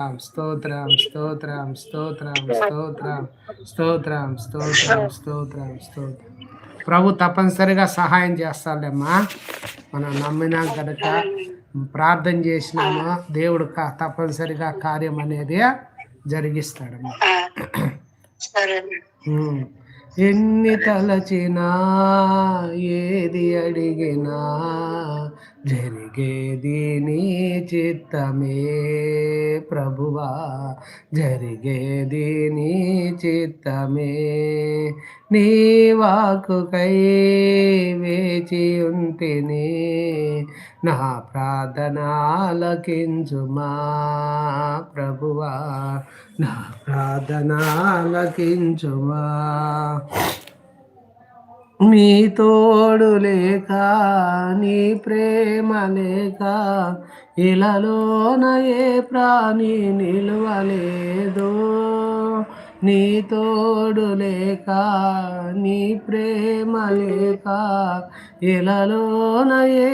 స్తోత్రం, స్తోత్రం, స్తోత్రం, స్తోత్రం, స్తోత్రం, స్తోత్రం, స్తోత్రం, స్తోత్రం. ప్రభు తప్పనిసరిగా సహాయం చేస్తాడమ్మా. మనం నమ్మినాం కనుక, ప్రార్థన చేసినామా, దేవుడు తప్పనిసరిగా కార్యం అనేది జరిగిస్తాడమ్మా. ఎన్ని తలచినా ఏది అడిగినా జరిగేది నీ చిత్తమే ప్రభువా, జరిగేది నీ చిత్తమే. నీ వాక్కుకై వేచి ఉంటిని, నా ప్రార్థన ఆలకించుమా ప్రభువా, నా ప్రార్థన ఆలకించుమా. నీ తోడు లేక, నీ ప్రేమ లేక, ఇలలోన ఏ ప్రాణి నిలువలేదు. నీ తోడు లేక, నీ ప్రేమ లేక, ఇలలోన ఏ